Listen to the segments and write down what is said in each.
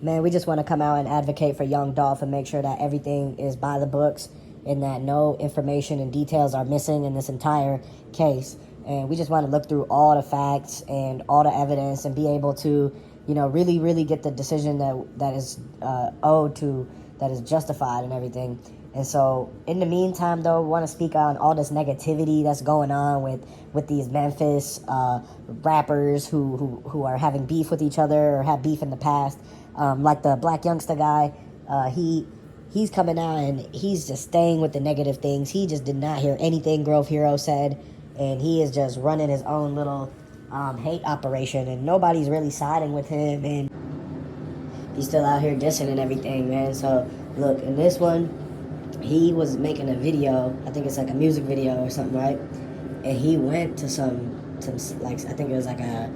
Man, we just want to come out and advocate for young Dolph and make sure that everything is by the books and that no information and details are missing in this entire case. And we just want to look through all the facts and all the evidence and be able to, really, really get the decision that is owed to, that is justified and everything. And so, in the meantime, though, we want to speak on all this negativity that's going on with these Memphis rappers who are having beef with each other or have beef in the past. Like the Black Youngster guy, he's coming out and he's just staying with the negative things. He just did not hear anything Grove Hero said, and he is just running his own little hate operation, and nobody's really siding with him, and he's still out here dissing and everything, man. So, look, in this one, he was making a video, I think it's like a music video or something, right? And he went to some like, I think it was like a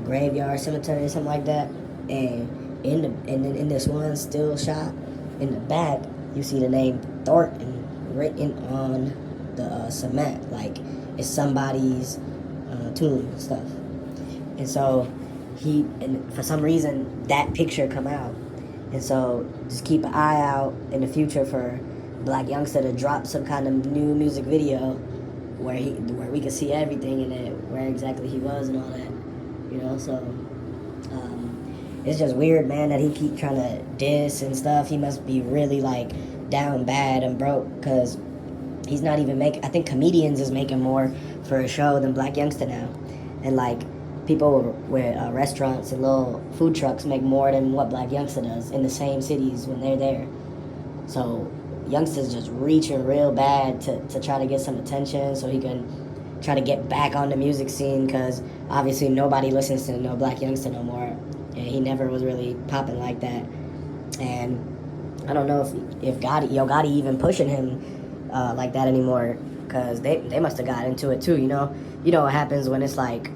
graveyard cemetery or something like that, and in this one still shot in the back, you see the name Thornton written on the cement, like it's somebody's tomb and stuff. And so and for some reason that picture come out, and so just keep an eye out in the future for Black Youngster to drop some kind of new music video where we can see everything in it, where exactly he was and all that, so. It's just weird, man, that he keep trying to diss and stuff. He must be really, like, down bad and broke, because he's not even I think Comedians is making more for a show than Black Youngster now. And, like, people with restaurants and little food trucks make more than what Black Youngster does in the same cities when they're there. So Youngster's just reaching real bad to try to get some attention so he can try to get back on the music scene, because obviously nobody listens to no Black Youngster no more. And he never was really popping like that. And I don't know if Yo Gotti even pushing him like that anymore, because they must have got into it too, You know what happens when it's like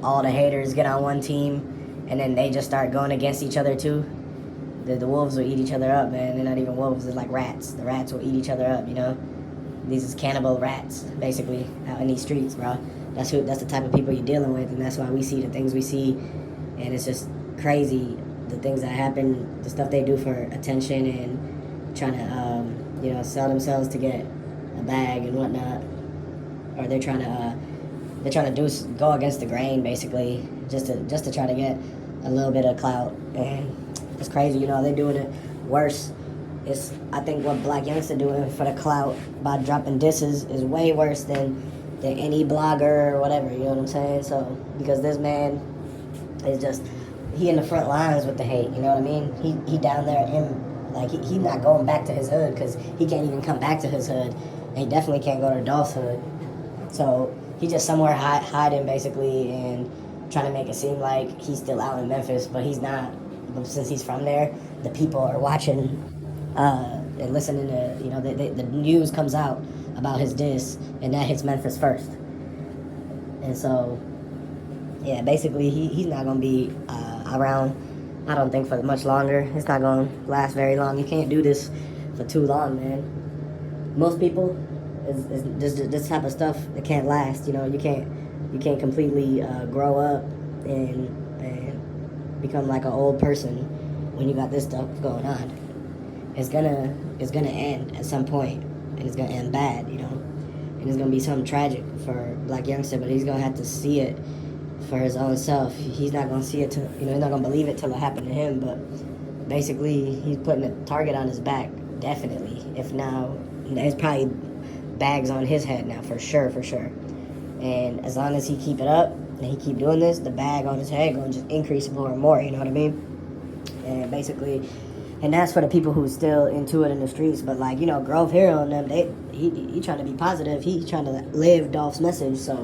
all the haters get on one team and then they just start going against each other too. The wolves will eat each other up, man. They're not even wolves, they're like rats. The rats will eat each other up, These is cannibal rats, basically, out in these streets, bro. That's the type of people you're dealing with, and that's why we see the things we see. And it's just crazy, the things that happen, the stuff they do for attention and trying to, sell themselves to get a bag and whatnot. Or they're trying to go against the grain, basically, just to try to get a little bit of clout. And it's crazy, they're doing it worse. I think what Black Youngster doing for the clout by dropping disses is way worse than any blogger or whatever, you know what I'm saying? So, because this man is just, he in the front lines with the hate, you know what I mean? He down there he's not going back to his hood, because he can't even come back to his hood, and he definitely can't go to Dolph's hood. So he's just somewhere hiding, basically, and trying to make it seem like he's still out in Memphis, but he's not. But since he's from there, the people are watching and listening to, the news comes out about his diss, and that hits Memphis first. And so, yeah, basically, he's not going to be around, I don't think, for much longer. It's not going to last very long. You can't do this for too long, man. Most people, this type of stuff, it can't last. You can't completely grow up and become like an old person when you got this stuff going on. It's gonna end at some point, and it's gonna end bad, and it's gonna be something tragic for Black Youngster, but he's gonna have to see it for his own self. He's not gonna see it till, he's not gonna believe it till it happened to him, but basically he's putting a target on his back, definitely. If now, there's probably bags on his head now, for sure. And as long as he keep it up and he keep doing this, the bag on his head gonna just increase more and more, you know what I mean? And basically, and that's for the people who's still into it in the streets. But like, Grove Hero and them, he trying to be positive. He trying to live Dolph's message. So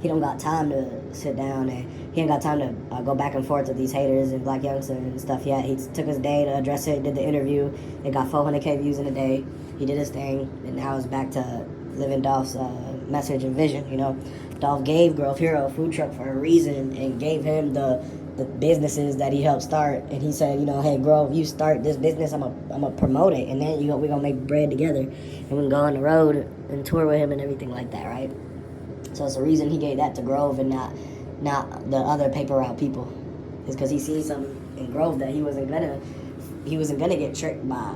he don't got time to sit down, and he ain't got time to go back and forth with these haters and Black Youngster and stuff yet. He took his day to address it, did the interview. It got 400K views in a day. He did his thing, and now it's back to living Dolph's message and vision. Dolph gave Grove Hero a food truck for a reason, and gave him the businesses that he helped start, and he said, hey, Grove, you start this business, I'm gonna promote it, and then we're gonna make bread together, and we can go on the road and tour with him and everything like that, right? So it's the reason he gave that to Grove and not the other paper route people. is because he seen something in Grove that he wasn't gonna get tricked by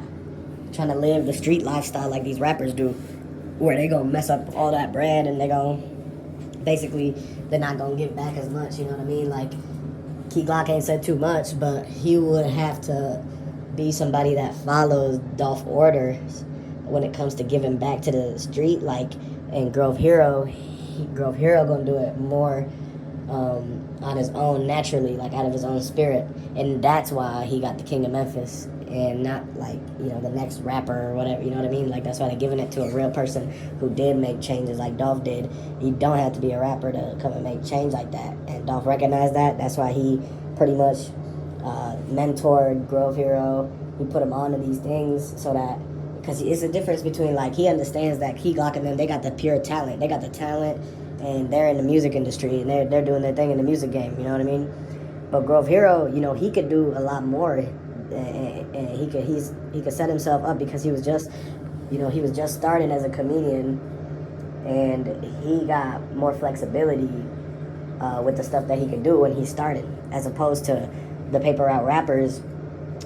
trying to live the street lifestyle like these rappers do, where they gonna mess up all that bread and they gonna basically they're not gonna give back as much. You know what I mean? Like Key Glock ain't said too much, but he would have to be somebody that follows Dolph orders when it comes to giving back to the street. Like in Grove Hero gonna do it more on his own naturally, like out of his own spirit, and that's why he got the King of Memphis and not like the next rapper or whatever. You know what I mean? Like that's why they're giving it to a real person who did make changes like Dolph did. You don't have to be a rapper to come and make change like that, and Dolph recognized that. That's why he pretty much mentored Grove Hero. He put him onto these things so that, because it's a difference between, like, he understands that Key Glock and them, they got the pure talent. They got the talent, and they're in the music industry, and they're doing their thing in the music game, you know what I mean? But Grove Hero, he could do a lot more, and he could set himself up because he was just starting as a comedian, and he got more flexibility with the stuff that he could do when he started, as opposed to the paper route rappers.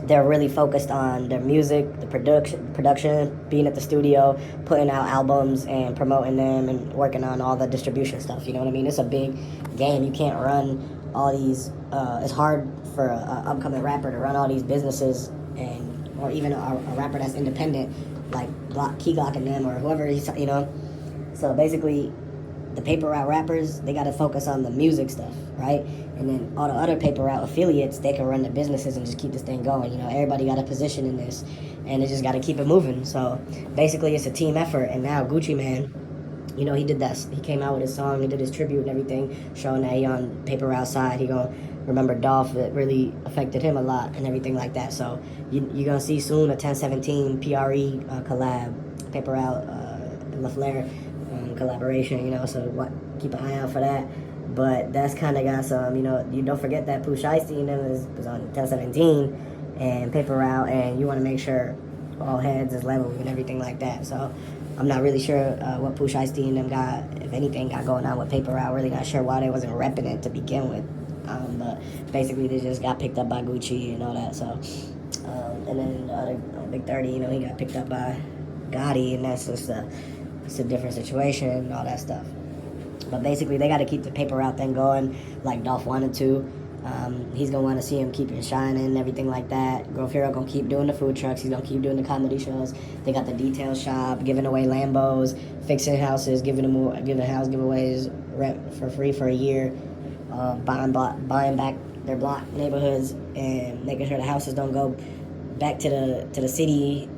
They're really focused on their music, the production, being at the studio, putting out albums and promoting them and working on all the distribution stuff. You know what I mean? It's a big game. You can't run all these. It's hard for an upcoming rapper to run all these businesses, or even a rapper that's independent, like Key Glock and them, or whoever So basically, the paper route rappers, they got to focus on the music stuff, right? And then all the other paper route affiliates, they can run the businesses and just keep this thing going. Everybody got a position in this, and they just got to keep it moving. So basically, it's a team effort. And now Gucci Mane, he did that. He came out with his song, he did his tribute and everything, showing that he on paper route side. He gonna remember Dolph. It really affected him a lot and everything like that. So you're gonna see soon a 1017 PRE collab, paper route, LaFleur collaboration. So keep an eye out for that. But that's kind of got some, you don't forget that Pooh Shiesty and them was on 1017 and paper route, and you want to make sure all heads is level and everything like that. So I'm not really sure what Pooh Shiesty and them got, if anything, got going on with paper route. Really not sure why they wasn't repping it to begin with. But basically they just got picked up by Gucci and all that. So and then Big 30, he got picked up by Gotti, and that's just it's a different situation and all that stuff. But basically, they got to keep the paper route thing going like Dolph wanted to. He's going to want to see him keep it shining and everything like that. Grove Hero going to keep doing the food trucks. He's going to keep doing the comedy shows. They got the detail shop, giving away Lambos, fixing houses, giving house giveaways, rent for free for a year, buying back their block neighborhoods, and making sure the houses don't go back to the city.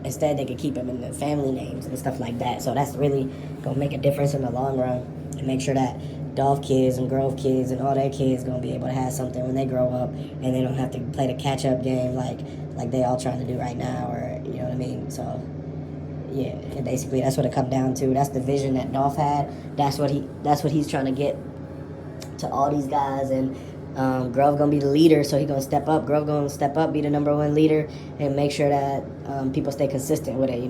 Instead, they could keep them in the family names and stuff like that. So that's really going to make a difference in the long run, and make sure that Dolph kids and Grove kids and all their kids going to be able to have something when they grow up, and they don't have to play the catch-up game like they all trying to do right now, or you know what I mean? So yeah, and basically that's what it comes down to. That's the vision that Dolph had. That's what he's trying to get to all these guys. And Grove gonna be the leader, so he gonna step up. Grove gonna step up, be the number one leader, and make sure that people stay consistent with it. You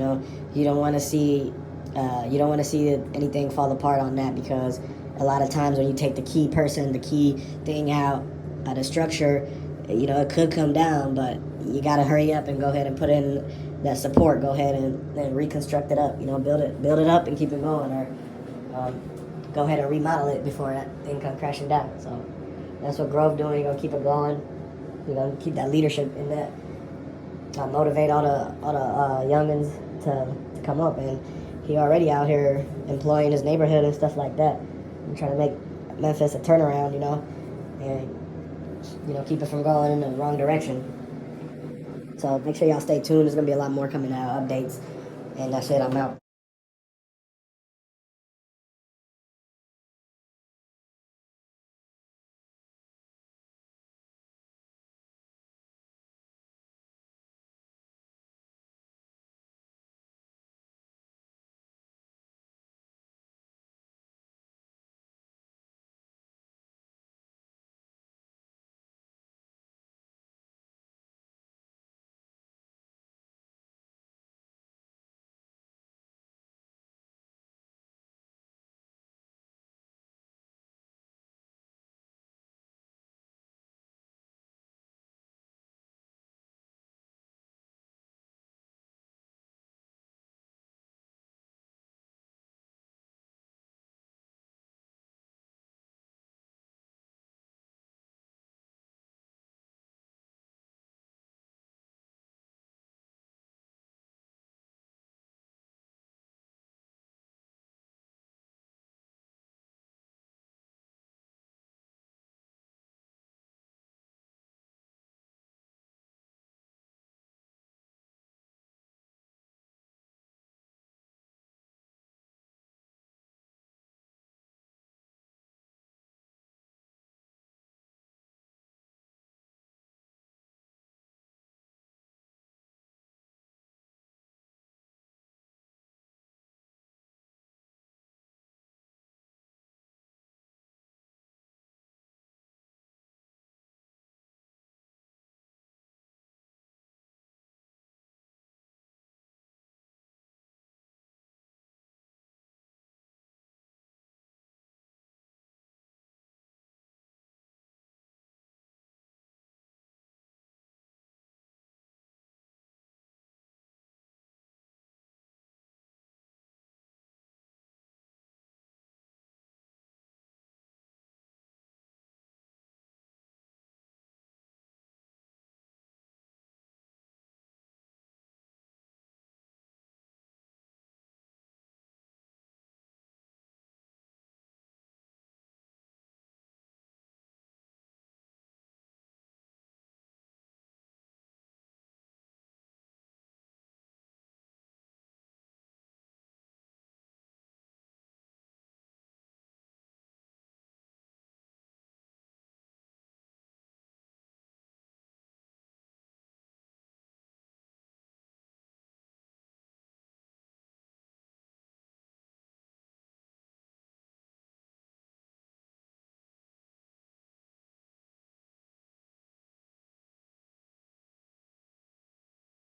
don't want to see anything fall apart on that, because a lot of times when you take the key person, the key thing out of the structure, it could come down. But you gotta hurry up and go ahead and put in that support. Go ahead and reconstruct it up. Build it up and keep it going, or go ahead and remodel it before that thing comes crashing down. So that's what Grove doing. You're gonna keep it going. You're gonna keep that leadership in that. Motivate all the youngins to come up, and he already out here employing his neighborhood and stuff like that. And trying to make Memphis a turnaround, and keep it from going in the wrong direction. So make sure y'all stay tuned. There's gonna be a lot more coming out, updates, and that's it. I'm out.